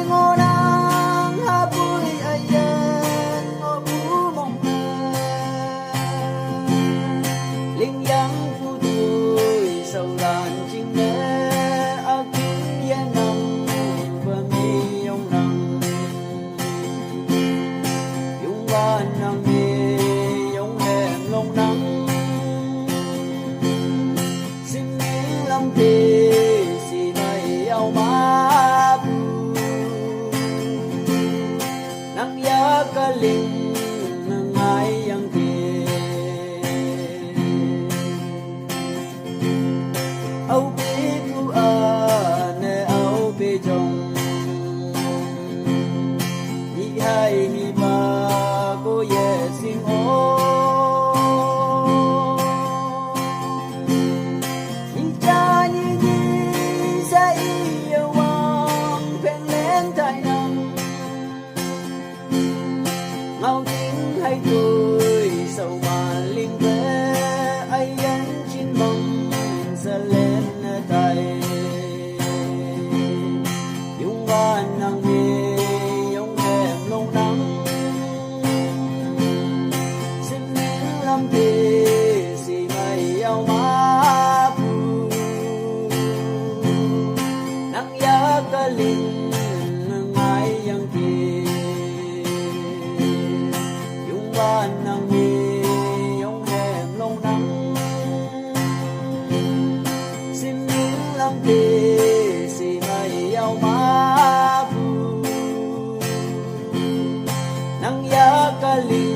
ngô nang ha bui ayen ngô bu mong linh yang phu tuổi sầu đàn chinh nê a kinh yên nằm và mi yong nang yung van nang mi yong hẹn long nang xin mi lâm tì si nay ao ma bu nang ya ka ling nang ai yang tì âu bi tu a ne âu bi jong hi hai hi ba cô ye sing o hi cha ni ni sa yêu wang phèn lên tai nang ngao tiếng hay tuổi sầu mà linh về ai ăn chín mong sa lên tay yung van nang mi yung em long nắng xin miếng lâm thì si mây ao má bu nang ya ka linh ngai yang ti yung van nang mi yung em long nắng xin miếng lâm thì si mây ao má bu nang ya ka linh